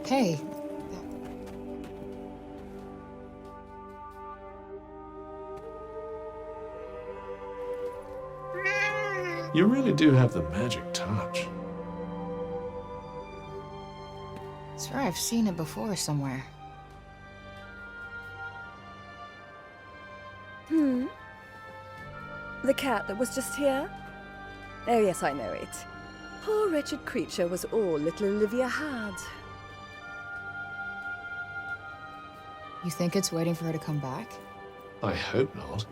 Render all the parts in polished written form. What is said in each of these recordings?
Hey. You really do have the magic touch. I swear I've seen it before somewhere. The cat that was just here? Oh yes, I know it. Poor wretched creature was all little Olivia had. You think it's waiting for her to come back? I hope not.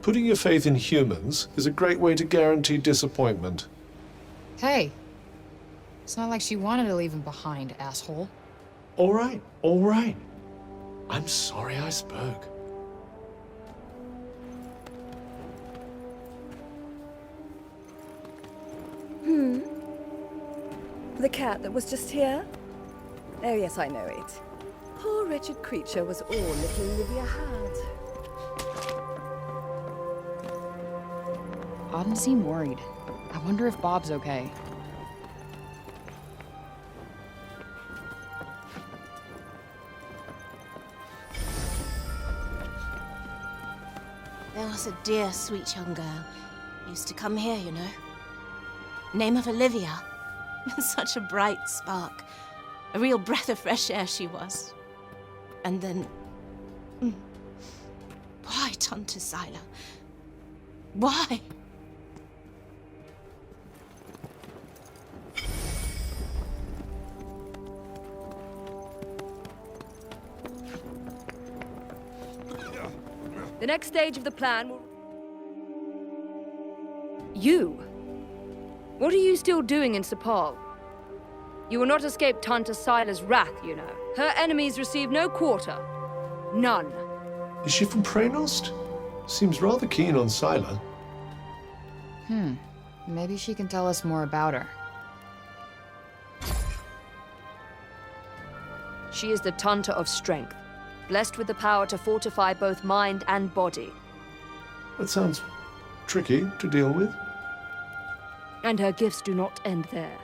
Putting your faith in humans is a great way to guarantee disappointment. Hey. It's not like she wanted to leave him behind, asshole. All right, all right. I'm sorry I spoke. The cat that was just here? Oh yes, I know it. Poor wretched creature was all little Olivia had. Auden seemed worried. I wonder if Bob's okay. There was a dear, sweet young girl. Used to come here, you know. Name of Olivia. Such a bright spark. A real breath of fresh air she was. And then... Why, Tanta Sila? Why? The next stage of the plan will... You? What are you still doing in Sepal? You will not escape Tanta Sila's wrath, you know. Her enemies receive no quarter. None. Is she from Praenost? Seems rather keen on Sila. Maybe she can tell us more about her. She is the Tanta of Strength, blessed with the power to fortify both mind and body. That sounds tricky to deal with. And her gifts do not end there.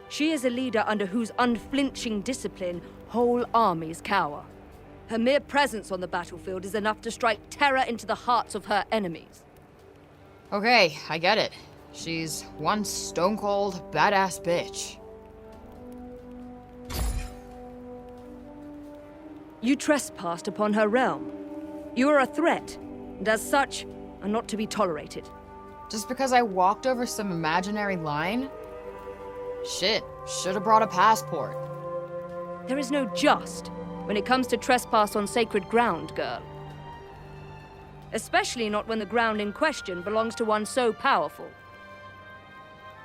She is a leader under whose unflinching discipline whole armies cower. Her mere presence on the battlefield is enough to strike terror into the hearts of her enemies. Okay, I get it. She's one stone-cold, badass bitch. You trespassed upon her realm. You are a threat, and as such, are not to be tolerated. Just because I walked over some imaginary line? Shit, should have brought a passport. There is no just when it comes to trespass on sacred ground, girl. Especially not when the ground in question belongs to one so powerful.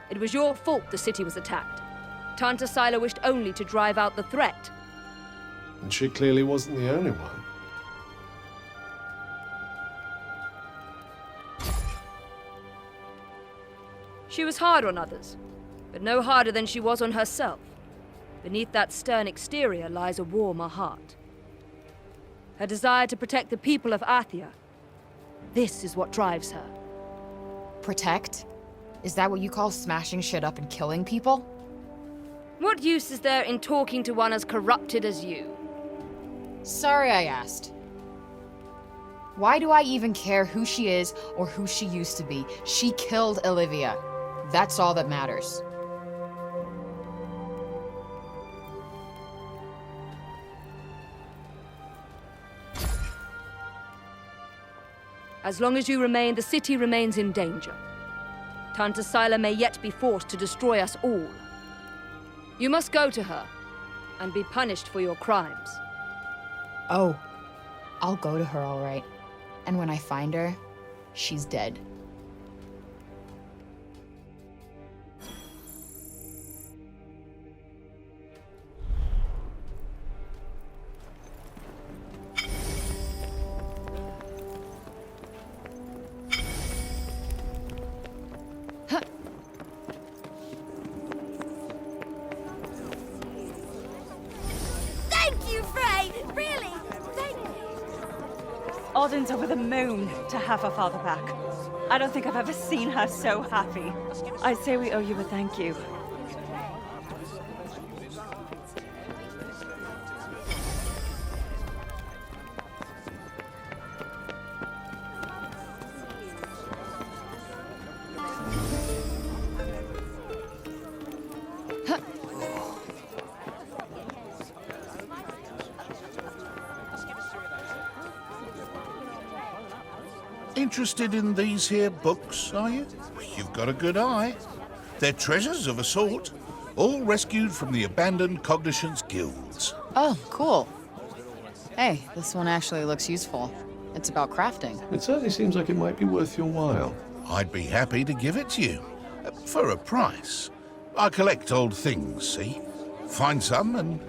It was your fault the city was attacked. Tanta Sila wished only to drive out the threat. And she clearly wasn't the only one. She was hard on others, but no harder than she was on herself. Beneath that stern exterior lies a warmer heart. Her desire to protect the people of Athia. This is what drives her. Protect? Is that what you call smashing shit up and killing people? What use is there in talking to one as corrupted as you? Sorry I asked. Why do I even care who she is or who she used to be? She killed Olivia. That's all that matters. As long as you remain, the city remains in danger. Tanta Sila may yet be forced to destroy us all. You must go to her and be punished for your crimes. Oh, I'll go to her all right. And when I find her, she's dead. Thank you, Frey! Really? Thank you. Auden's over the moon to have her father back. I don't think I've ever seen her so happy. I say we owe you a thank you. Interested in these here books, are you? You've got a good eye. They're treasures of a sort, all rescued from the abandoned Cognition's guilds. Oh, cool. Hey, this one actually looks useful. It's about crafting. It certainly seems like it might be worth your while. I'd be happy to give it to you. For a price. I collect old things, see? Find some and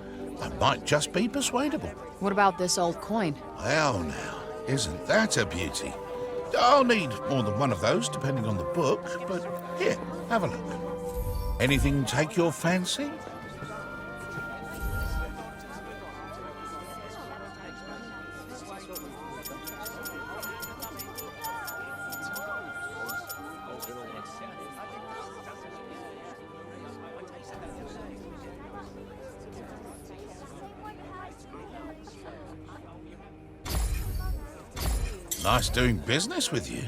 I might just be persuadable. What about this old coin? Well now, isn't that a beauty? I'll need more than one of those, depending on the book, but here, have a look. Anything take your fancy? Nice doing business with you.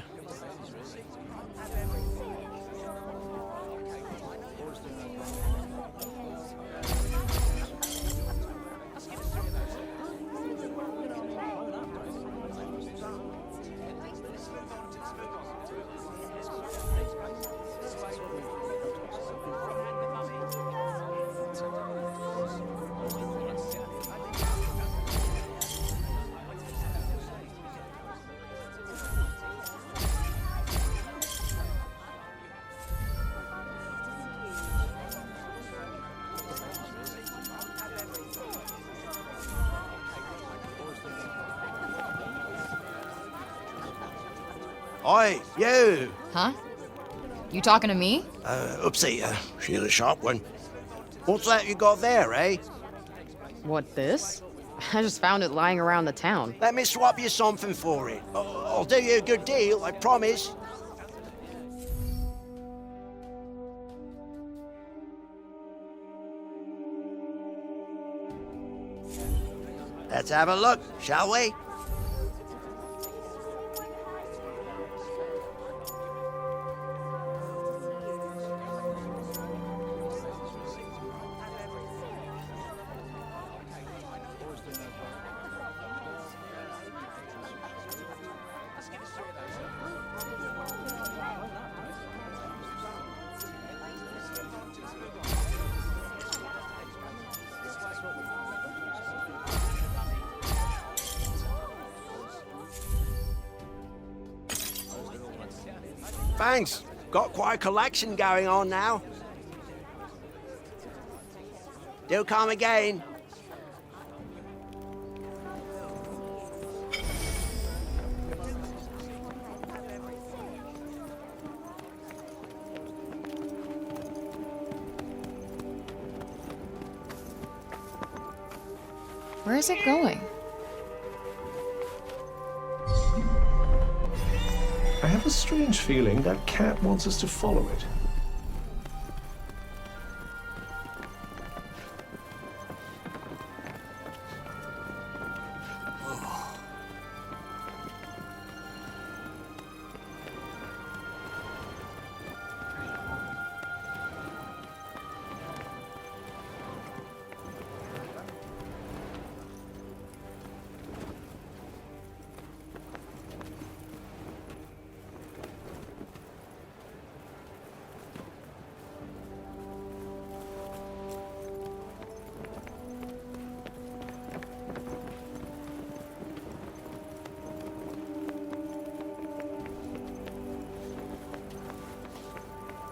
Oi, you! Huh? You talking to me? Oopsie, she's a sharp one. What's that you got there, eh? What, this? I just found it lying around the town. Let me swap you something for it. I'll do you a good deal, I promise. Let's have a look, shall we? Thanks. Got quite a collection going on now. Do come again. Where is it going? I have a strange feeling that cat wants us to follow it.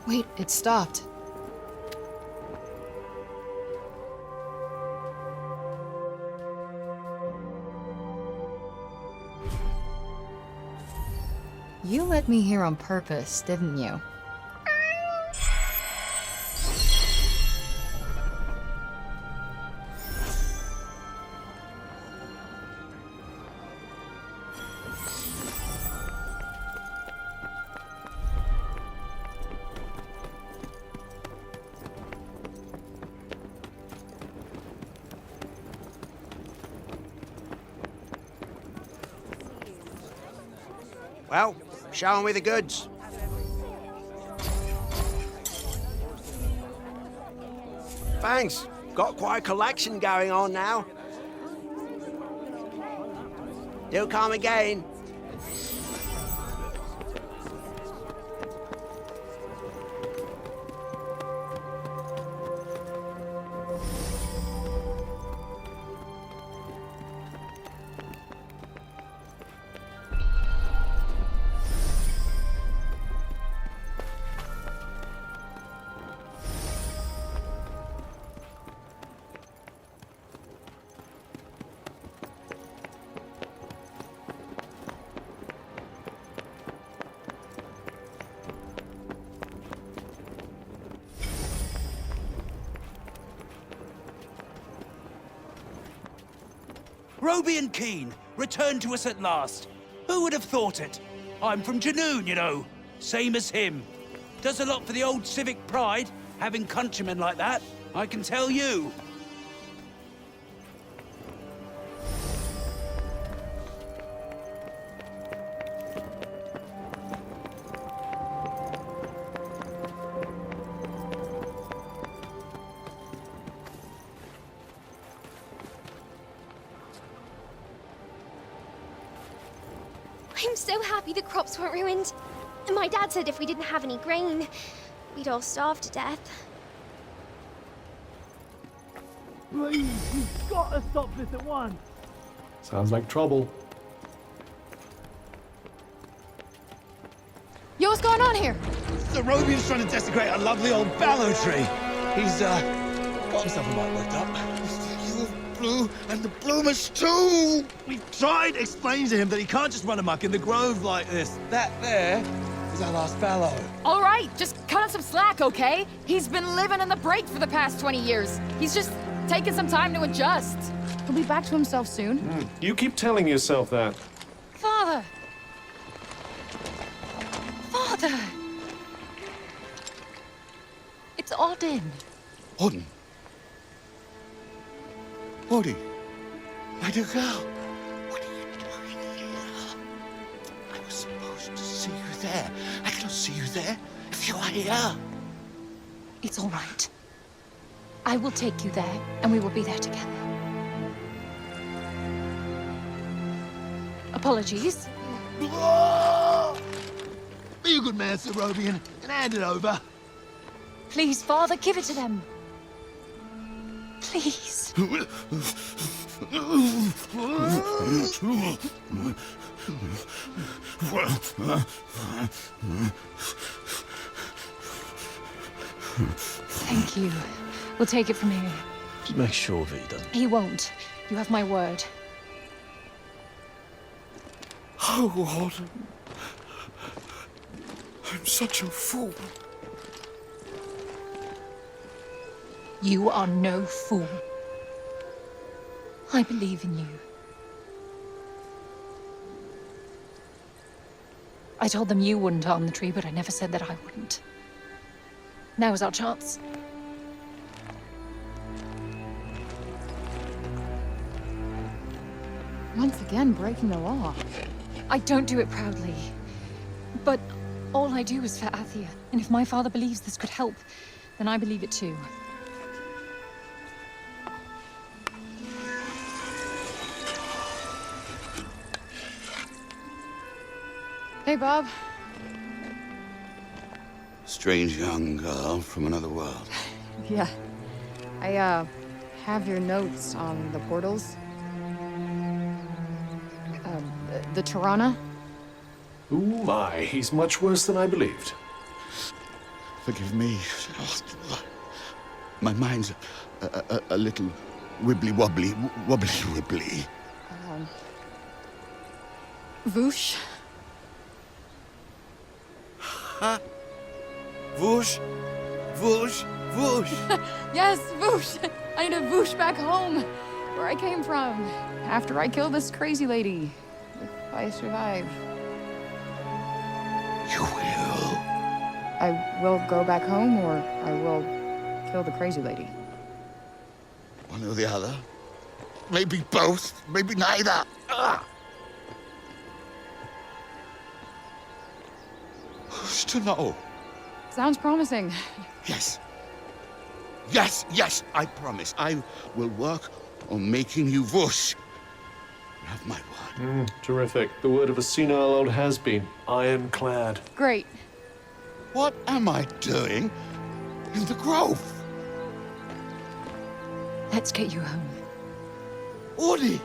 Wait, it stopped. You let me here on purpose, didn't you? Well, show me the goods. Thanks. Got quite a collection going on now. Do come again. Roby and Keen, returned to us at last. Who would have thought it? I'm from Janoon, you know. Same as him. Does a lot for the old civic pride, having countrymen like that, I can tell you. I'm so happy the crops weren't ruined. My dad said if we didn't have any grain, we'd all starve to death. Please, you've got to stop this at once. Sounds like trouble. Yo, what's going on here? The Robian's trying to desecrate a lovely old fallow tree. He's, got himself a mite worked up. Blue and the bloomers too! We've tried explaining to him that he can't just run amok in the grove like this. That there is our last fallow. All right, just cut him some slack, okay? He's been living in the break for the past 20 years. He's just taking some time to adjust. He'll be back to himself soon. You keep telling yourself that. Father! Father! It's Odin. Odin. Odin. My dear girl. What are you doing here? I was supposed to see you there. I cannot see you there if you are here. It's all right. I will take you there, and we will be there together. Apologies. Be a good man, Sir Robian, and hand it over. Please, Father, give it to them. Please. Thank you. We'll take it from here. Just make sure that he doesn't. He won't. You have my word. Oh, Odin. I'm such a fool. You are no fool. I believe in you. I told them you wouldn't harm the tree, but I never said that I wouldn't. Now is our chance. Once again, breaking the law. I don't do it proudly. But all I do is for Athia. And if my father believes this could help, then I believe it too. Hey, Bob. Strange young girl from another world. Yeah. I, have your notes on the portals. The Tirana? Ooh my, he's much worse than I believed. Forgive me. My mind's a little wibbly-wobbly, wobbly-wibbly. Voosh? Huh? Whoosh, whoosh, whoosh. Yes, Voosh! I need to Voosh back home, where I came from, after I killed this crazy lady. If I survive. You will? I will go back home, or I will kill the crazy lady. One or the other. Maybe both, maybe neither. Ugh. Who's to know? Sounds promising. Yes. Yes, yes, I promise. I will work on making you whoosh. You have my word. Terrific. The word of a senile old has-been. Ironclad. Great. What am I doing in the grove? Let's get you home. Audie!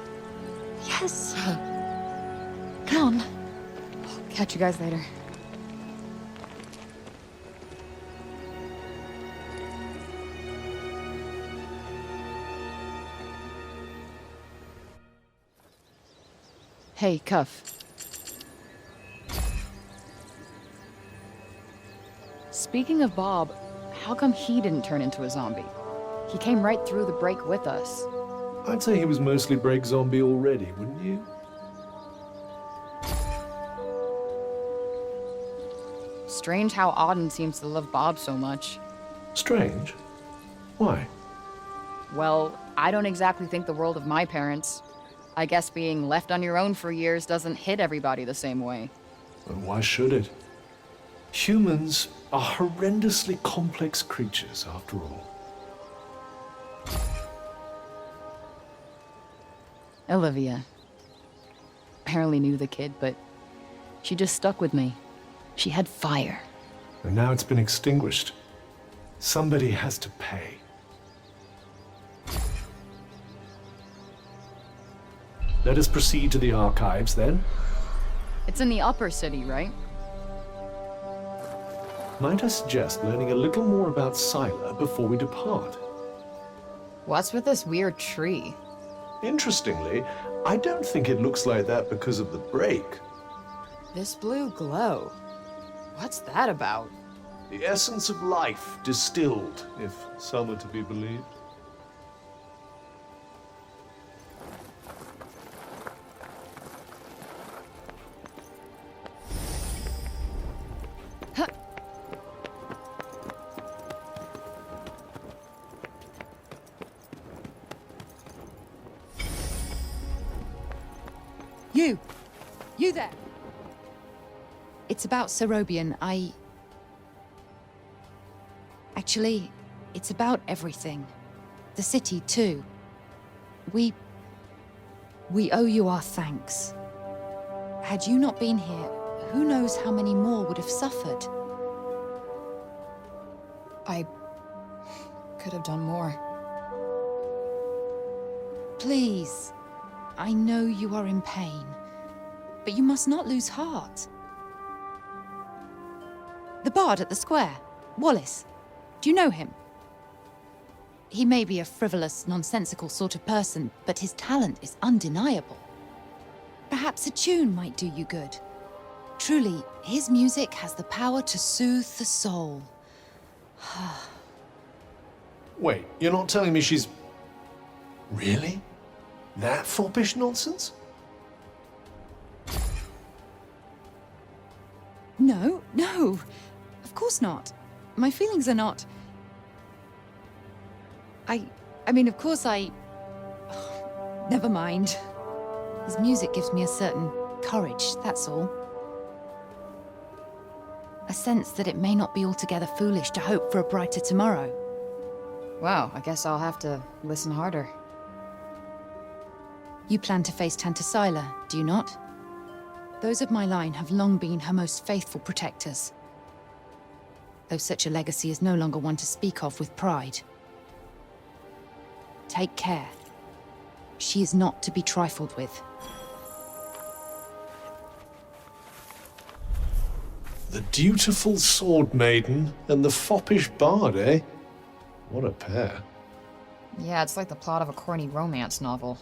Yes. Come on. Catch you guys later. Hey, Cuff. Speaking of Bob, how come he didn't turn into a zombie? He came right through the break with us. I'd say he was mostly break zombie already, wouldn't you? Strange how Auden seems to love Bob so much. Strange? Why? Well, I don't exactly think the world of my parents. I guess being left on your own for years doesn't hit everybody the same way. And why should it? Humans are horrendously complex creatures, after all. Olivia. I only knew the kid, but she just stuck with me. She had fire. And now it's been extinguished. Somebody has to pay. Let us proceed to the archives, then. It's in the upper city, right? Might I suggest learning a little more about Sila before we depart? What's with this weird tree? Interestingly, I don't think it looks like that because of the break. This blue glow. What's that about? The essence of life distilled, if some are to be believed. You there! It's about Serobian. Actually, it's about everything. The city, too. We owe you our thanks. Had you not been here, who knows how many more would have suffered? I could have done more. Please. I know you are in pain, but you must not lose heart. The bard at the square, Wallace. Do you know him? He may be a frivolous, nonsensical sort of person, but his talent is undeniable. Perhaps a tune might do you good. Truly, his music has the power to soothe the soul. Wait, you're not telling me she's... Really? That foppish nonsense? No, no. Of course not. My feelings are not... I mean, of course never mind. His music gives me a certain courage, that's all. A sense that it may not be altogether foolish to hope for a brighter tomorrow. Wow, I guess I'll have to listen harder. You plan to face Tanta Sila, do you not? Those of my line have long been her most faithful protectors. Though such a legacy is no longer one to speak of with pride. Take care. She is not to be trifled with. The dutiful sword maiden and the foppish bard, eh? What a pair. Yeah, it's like the plot of a corny romance novel.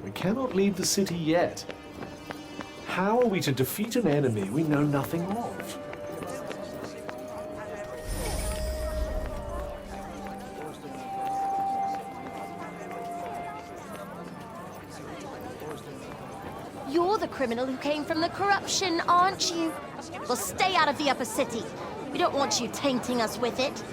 We cannot leave the city yet. How are we to defeat an enemy we know nothing of? You're the criminal who came from the corruption, aren't you? Well, stay out of the upper city. We don't want you tainting us with it.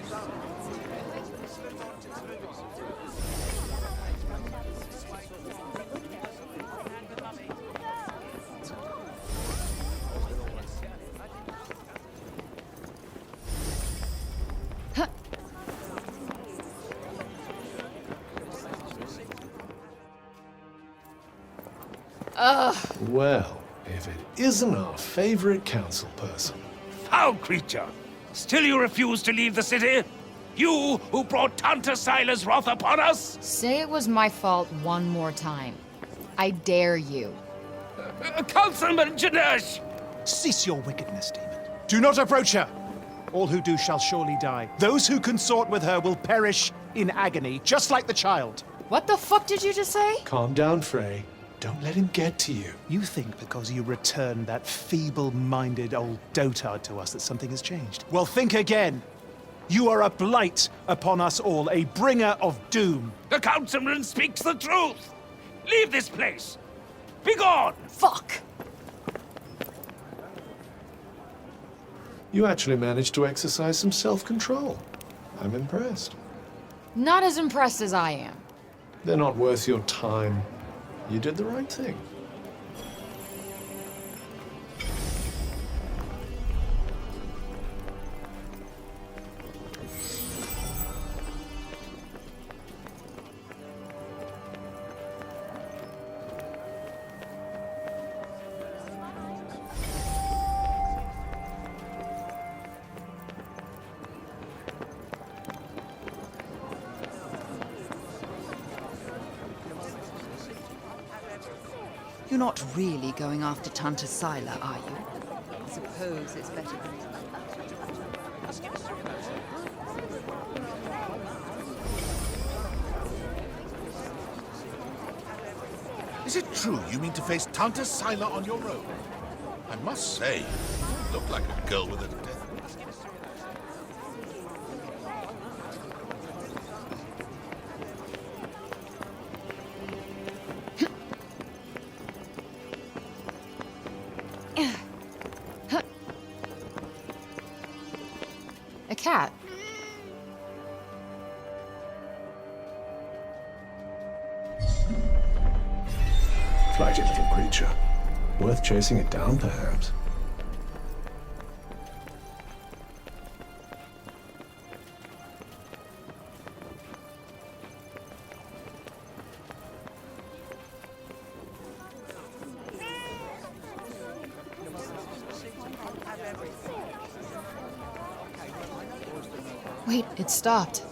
Well, if it isn't our favorite council person. Foul creature! Still you refuse to leave the city? You who brought Tanta Sila's wrath upon us? Say it was my fault one more time. I dare you. Councilman Janesh! Cease your wickedness, demon. Do not approach her. All who do shall surely die. Those who consort with her will perish in agony, just like the child. What the fuck did you just say? Calm down, Frey. Don't let him get to you. You think because you returned that feeble-minded old dotard to us that something has changed? Well, think again. You are a blight upon us all, a bringer of doom. The councilman speaks the truth! Leave this place! Be gone! Fuck! You actually managed to exercise some self-control. I'm impressed. Not as impressed as I am. They're not worth your time. You did the right thing. You're not really going after Tanta Sila, are you? I suppose it's better than... Is it true you mean to face Tanta Sila on your own? I must say, you look like a girl with a death. A cat. Flighty little creature. Worth chasing it down, perhaps. Wait, it stopped.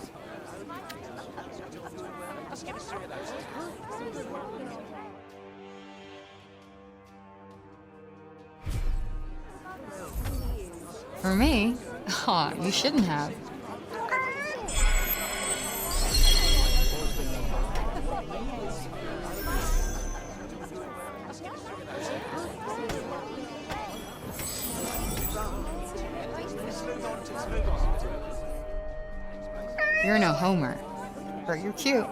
For me? Aw, you shouldn't have. You're no Homer, but you're cute.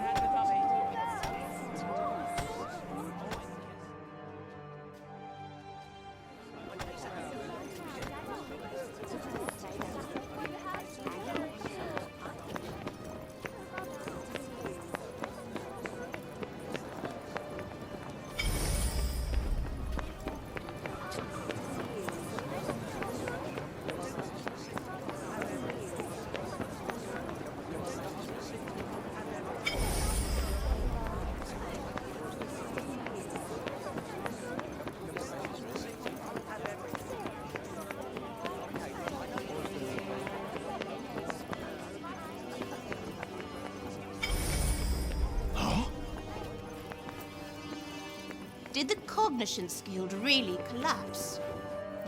Did the Cognitions Guild really collapse?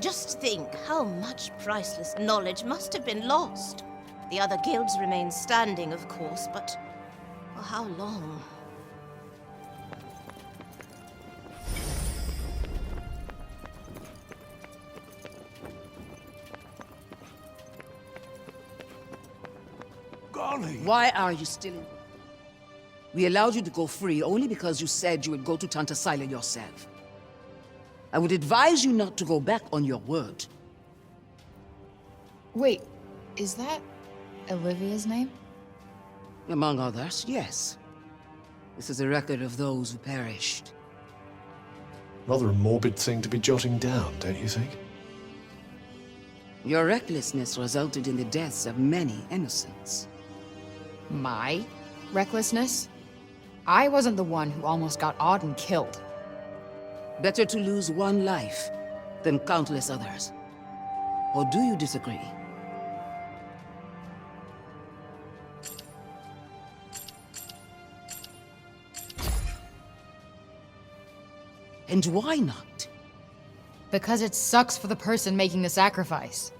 Just think how much priceless knowledge must have been lost. The other guilds remain standing, of course, but for how long? Golly! Why are you still in? We allowed you to go free only because you said you would go to Tanta Sila yourself. I would advise you not to go back on your word. Wait, is that Olivia's name? Among others, yes. This is a record of those who perished. Rather a morbid thing to be jotting down, don't you think? Your recklessness resulted in the deaths of many innocents. My recklessness? I wasn't the one who almost got Auden killed. Better to lose one life than countless others. Or do you disagree? And why not? Because it sucks for the person making the sacrifice.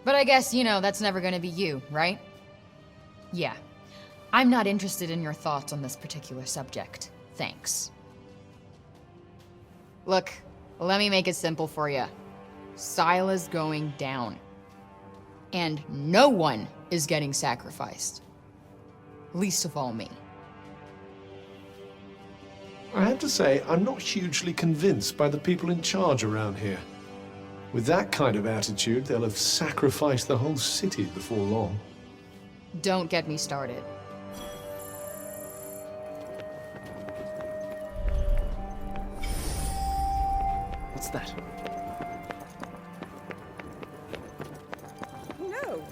But I guess, you know, that's never gonna be you, right? Yeah. I'm not interested in your thoughts on this particular subject. Thanks. Look, let me make it simple for you. Sila's going down. And no one is getting sacrificed. Least of all me. I have to say, I'm not hugely convinced by the people in charge around here. With that kind of attitude, they'll have sacrificed the whole city before long. Don't get me started. What's that? No.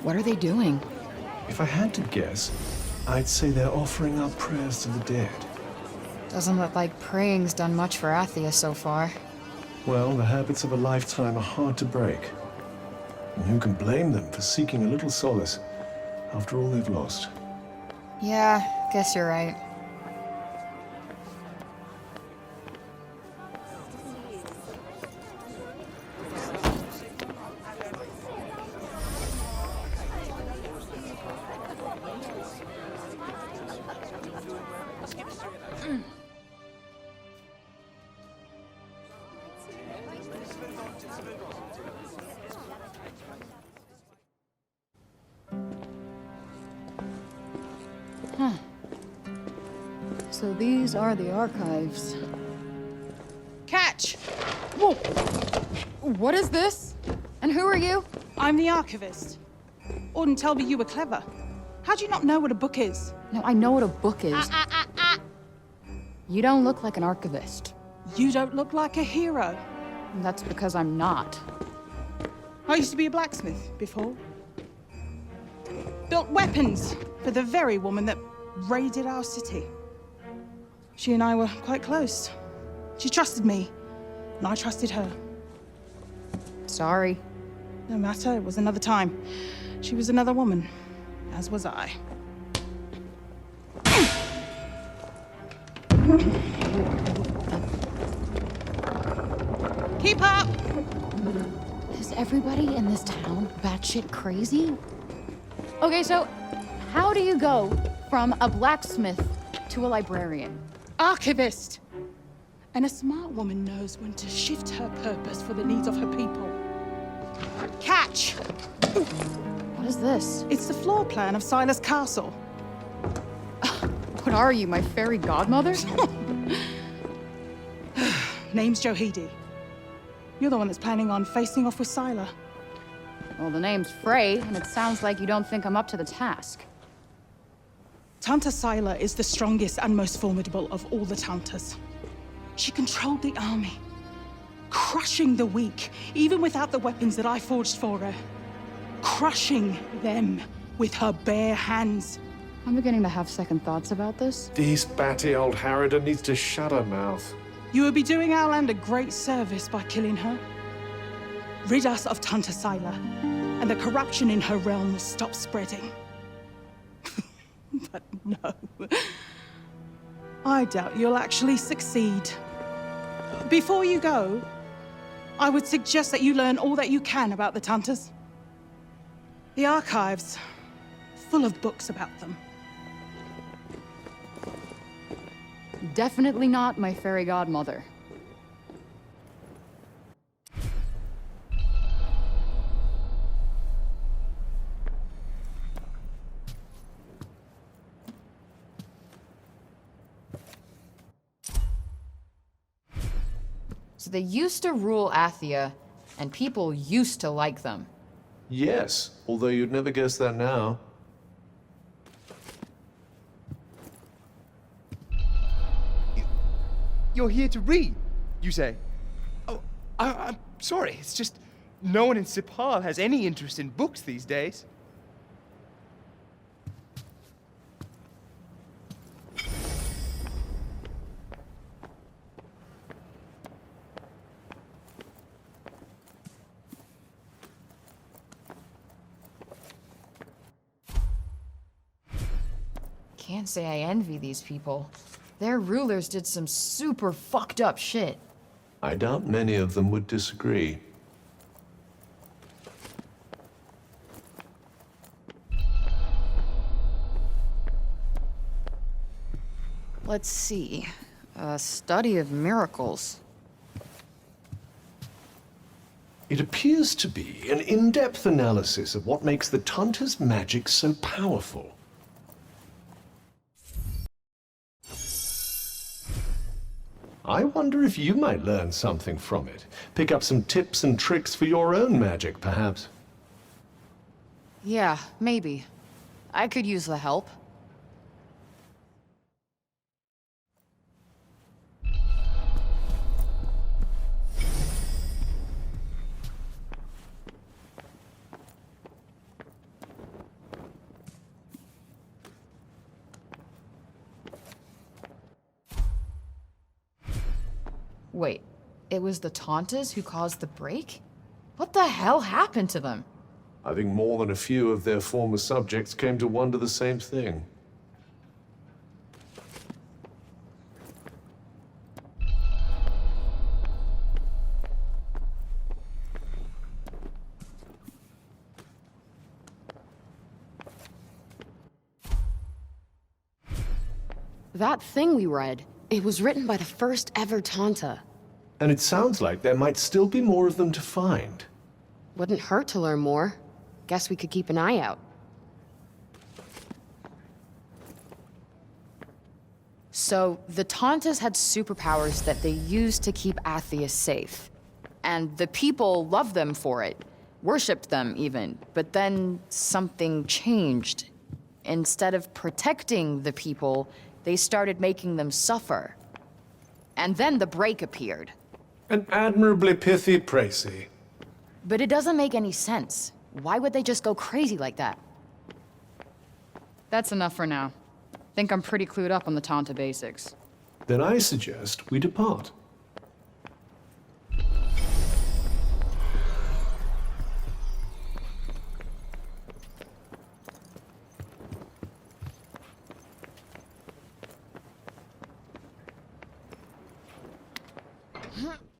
What are they doing? If I had to guess, I'd say they're offering up prayers to the dead. Doesn't look like praying's done much for Athia so far. Well, the habits of a lifetime are hard to break. And who can blame them for seeking a little solace after all they've lost? Yeah, guess you're right. Huh. So these are the archives. Catch! Whoa! What is this? And who are you? I'm the archivist. Auden told me you were clever. How do you not know what a book is? No, I know what a book is. You don't look like an archivist. You don't look like a hero. That's because I'm not. I used to be a blacksmith before. Built weapons for the very woman that raided our city. She and I were quite close. She trusted me, and I trusted her. Sorry. No matter, it was another time. She was another woman, as was I. Keep up! Is everybody in this town batshit crazy? Okay, so how do you go from a blacksmith to a librarian? Archivist! And a smart woman knows when to shift her purpose for the needs of her people. Catch! What is this? It's the floor plan of Sila's castle. What are you, my fairy godmother? Name's Johidi. You're the one that's planning on facing off with Sila. Well, the name's Frey, and it sounds like you don't think I'm up to the task. Tanta Sila is the strongest and most formidable of all the Tantas. She controlled the army, crushing the weak, even without the weapons that I forged for her. Crushing them with her bare hands. I'm beginning to have second thoughts about this. This batty old harridan needs to shut her mouth. You would be doing our land a great service by killing her. Rid us of Tanta Sila, and the corruption in her realm will stop spreading. But no. I doubt you'll actually succeed. Before you go, I would suggest that you learn all that you can about the Tantas. The archives, full of books about them. Definitely not my fairy godmother. So they used to rule Athia, and people used to like them. Yes, although you'd never guess that now. You're here to read, you say? Oh, I'm sorry. It's just no one in Sipal has any interest in books these days. Can't say I envy these people. Their rulers did some super fucked up shit. I doubt many of them would disagree. Let's see. A study of miracles. It appears to be an in-depth analysis of what makes the Tantas' magic so powerful. I wonder if you might learn something from it. Pick up some tips and tricks for your own magic, perhaps. Yeah, maybe. I could use the help. Wait, it was the Tantas who caused the break? What the hell happened to them? I think more than a few of their former subjects came to wonder the same thing. That thing we read, it was written by the first ever Tanta. And it sounds like there might still be more of them to find. Wouldn't hurt to learn more. Guess we could keep an eye out. So, the Tantas had superpowers that they used to keep Athia safe. And the people loved them for it. Worshipped them, even. But then something changed. Instead of protecting the people, they started making them suffer. And then the break appeared. An admirably pithy précis. But it doesn't make any sense. Why would they just go crazy like that? That's enough for now. Think I'm pretty clued up on the Tanta basics. Then I suggest we depart.